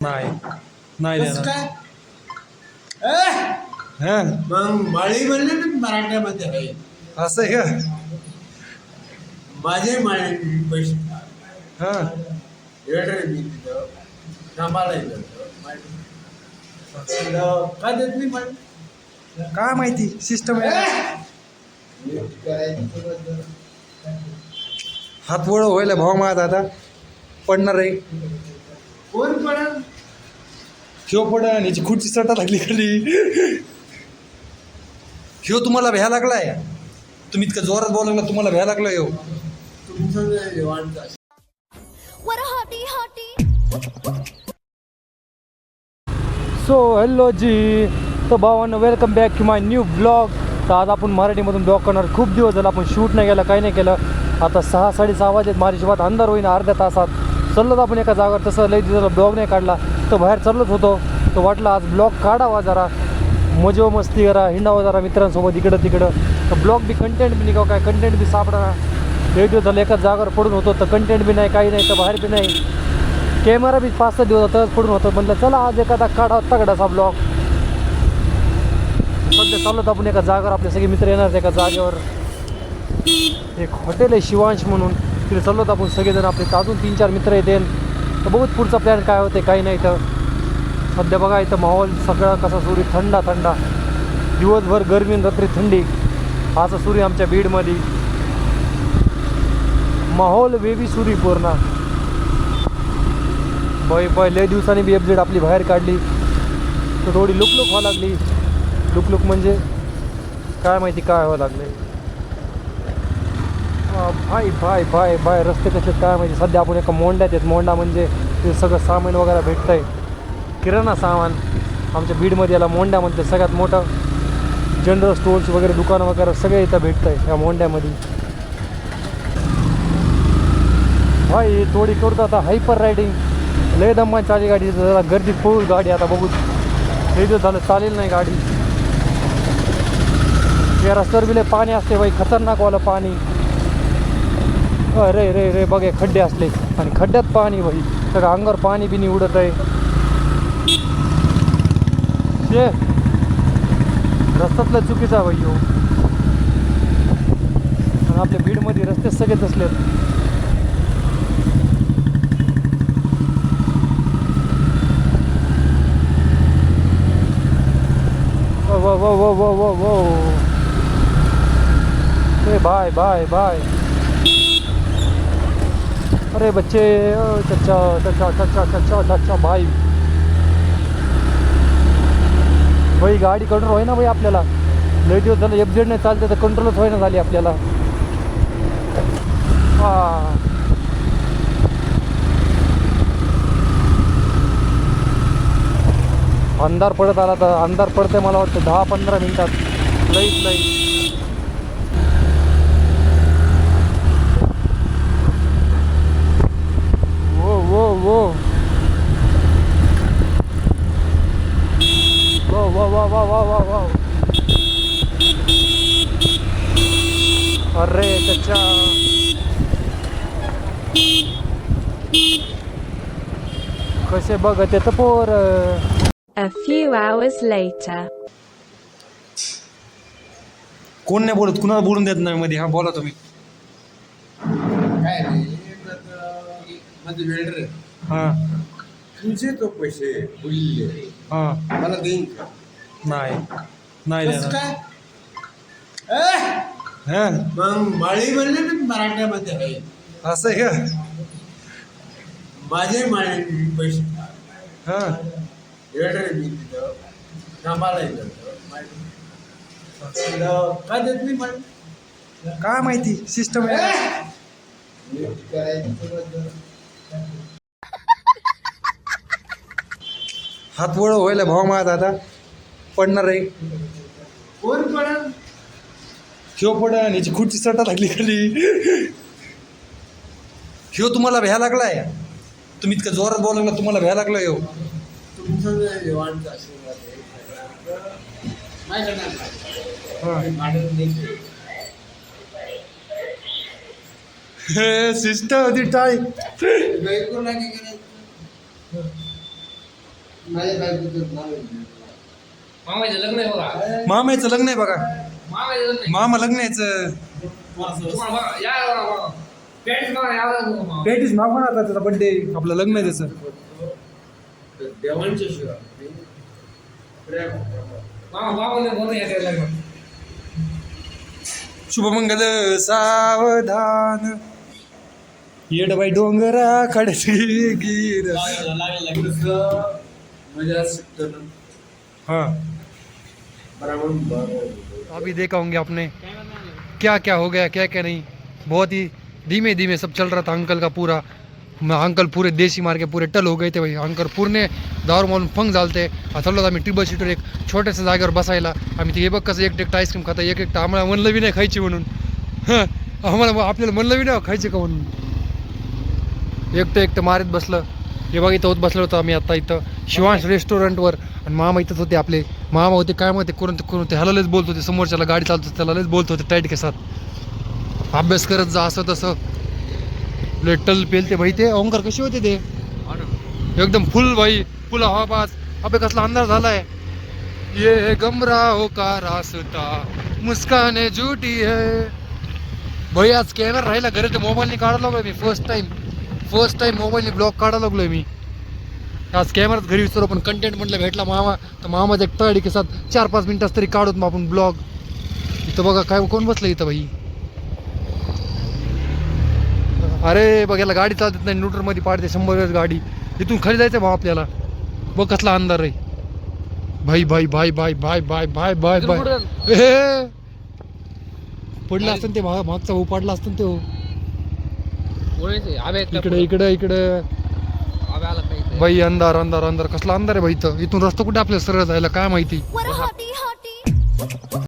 नाही नाही कसं देणार. काय हा मग माळी म्हणले ना मराठ्यामध्ये आहे. असं आहे का? माझे माळी पैसे हा एवढे मी तिथं कामाला येतो का देत नाही माळी काय माहिती सिस्टम आहे. हात वळ व्हायला भाव मागत आता पडणार आहे. कोण पडल ह्यो पड आणि याची खुर्ची सटा लागली खाली. ह्यो तुम्हाला भ्या लागलाय. तुम्ही इतकं जोरात बोलवलं तुम्हाला भ्या लागलाय ह्यो. तुमचं वाटतं What a hottie hottie. So hello ji, तो भावांनो welcome back to my new blog. तर आज आपण मराठीमधून ब्लॉग करणार. खूप दिवस झाला आपण शूट नाही केलं, काही नाही केलं. आता 6-6:30 वाजत माझी शिवात अंधार होईन अर्ध्या तासात. चाललोच आपण एका जागावर, तसं लई दिवसाला ब्लॉग नाही काढला. तर बाहेर चाललोच होतो, तर वाटलं आज ब्लॉग काढावा, जरा मजा मस्ती करा, हिंडावं जरा मित्रांसोबत इकडं तिकडं. तर ब्लॉग बी कंटेंट बी निघावं, काय कंटेंट बी सापडा. लई दिवस झालं एकाच जागावर पडून होतो, तर कंटेंट बी नाही, काही नाही. तर बाहेर बी नाही, कॅमेरा बी 5-6 दिवस होतं पडून होतं. म्हटलं चला आज एखादा काढा तगडाचा ब्लॉग. सध्या चाललो आपण एका जागेवर, आपले सगळे मित्र येणार एका जागेवर. एक हॉटेल आहे शिवांश म्हणून, तिथे चाललो आपण सगळेजण. आपले अजून 3-4 मित्र येतील. तर बघूच पुढचा प्लॅन काय होते काही नाही. तर सध्या बघा इथं माहोल सगळा कसा सुरू, थंडा थंडा. दिवसभर गरमी आणि रात्री थंडी, असं सुरू आमच्या बीडमध्ये. माहोल वेगळी सुरू पूर्ण. लय दिवसांनी बी FZ आपली बाहेर काढली, तर थोडी लुकलुक व्हावं लागली. लुकलुक म्हणजे काय माहिती काय व्हावं लागले. भाई भाई भाई भाई रस्ते कसे काय माहिती. सध्या आपण एका मोंड्यात आहेत. मोंडा म्हणजे ते सगळं सामान वगैरे भेटतं आहे, किराणा सामान. आमच्या बीडमध्ये याला मोंड्या म्हणते. सगळ्यात मोठं जनरल स्टोर्स वगैरे दुकानं वगैरे सगळे इथं भेटतं आहे या मोंड्यामध्ये. भाई थोडी करतो आता हायपर रायडिंग. लय दम्मा चाली गाडी, जरा गर्दीत पळू गाडी. आता बघू लय दिवस झालं चालेल नाही गाडी. या रस्त्यावर बी लय पाणी असते बाई, खतरनाकवालं पाणी. रे रे रे बघे खड्डे असले, आणि खड्ड्यात पाणी भाई, सगळं अंगावर पाणी बिनी उडत आहे. ते रस्त्यातलं चुकीचा भाई हो. आणि आपल्या बीडमध्ये रस्ते सगळेच असलेत. वो वो वो वो वो वो बाय बाय बाय. अरे बच्चे, चचा चचा चचा चचा चचा भाई भाई गाडी कंट्रोल होय ना भाई आपल्याला. लय दिवस झालं FZ नाही चालते, तर कंट्रोलच होईना झाली आपल्याला. हा अंधार पडत आला, तर अंधार पडते मला वाटतं 10-15 मिनिटात लईच लई. वो वो वो वो वो वो वो वो वो वो. अरे चचा कसे बघत येतं पोर. A few hours later. कोण नाही बोलत, कुणाला बोलून देत नाही मध्ये. हा बोला तुम्ही. काय नाही माझे वेल्डर हां तुझे तो पैसे बोलले हां मला देईन का नाही नाही कसं देणार. काय हां मग माळी म्हणले ना मराठ्यामध्ये आहे. असं आहे का? माझे माळी पैसे हां एवढे मी तिथं कामाला येतो का देत नाही माळी काय माहिती सिस्टम आहे. हात वळ व्हायला भाव मागत आता पडणार आहे. कोण पडल ह्यो पड आणि याची खुर्ची सटा लागली खाली. ह्यो तुम्हाला भ्या लागलाय. तुम्ही इतकं जोरात बोलवलं तुम्हाला भ्या लागलाय ह्यो. तुमचं वाटतं आशीर्वाद आहे. हां भाडं देते. सिस्टम होती टाळी. बायको लागे करायचं माझ्या बायकोचं नाव आहे. मामाचं लग्न आहे बघा. मामाचं लग्न आहे बघा. मामाचं लग्न आहे. मामा लग्न यायचं तुम्हाला बघा, या बघा. पॅन्ट बघा, या बघा मामा. पॅटीस मागवा ना त्याचा बर्थडे आपलं लग्न आहे त्याचं. देवांच्या शिवाय मामाने बोलून या त्या लग्नात. शुभमंगल सावधान येडबाई डोंगरा खडसी गिर. म्हणजे आज शिकतो ना हाँ बराबर. अभी देखा होंगे आपने क्या क्या हो गया क्या क्या नहीं. बहुत ही धीमे धीमे सब चल रहा था अंकल का पूरा. अंकल पूरे देशी मार के पूरे टल हो गए थे भाई. अंकल पूर्ण दारू मारून फंग झालते. चाललो आम्ही टेबल सीटर एक छोट्याशा जागेवर बसायला. आम्ही ते हे बघ कसं एकटं आईस्क्रीम खाता एक आम्हाला म्हणलं बी नाही खायची म्हणून. हं आम्हाला आपल्याला म्हणलं बी नाही खायचे का म्हणून. एकटं मारीत बसलं. हे बघ इथं होत बसलो होतो आम्ही आता इथं शिवांश रेस्टॉरंटवर. आणि मामा इथंच होते आपले. मामा होते काय माहिती कोण होते ह्याला लयच बोलत होते. समोरच्याला गाडी चालतो त्याला लयच बोलत होते टाईट केसात. अभ्यास करत जा असं तसं. टल पेलते भाई ते ओंकार कसे होते ते एकदम फुल भाई फुल हवाबाज. अबे कसला अंधार झालाय. ये गमराहो का रास्ता मुस्काने झूठी है. भाई आज कॅमेरा राहिला घरी तर मोबाईलने काढायला लागलोय मी फर्स्ट टाइम मोबाईलने ब्लॉग काढायला लागलोय मी. आज कॅमेरात घरी विचारू पण कंटेंट म्हटलं भेटला मामा तर मामाच्या एक तळडी केसात 4-5 मिनिटात तरी काढूत मग आपण ब्लॉग. इथं बघा काय कोण बसलं इथं भाई. अरे बघ याला गाडी चालत नाही न्यूट्रल मध्ये पाडते 100 वेळेस गाडी. इथून खाली जायचं भाऊ आपल्याला. बघ कसला अंधार आहे भाई भाई भाई भाई भाई भाई भाई भाई भाई. ए पडला असतं ते मागचा भाऊ पडला असतं ते. इकडे भाई अंधार कसला अंधार आहे भाई. इथं इथून रस्ता कुठे आपल्याला सरळ जायला काय माहिती. What a hottie hottie.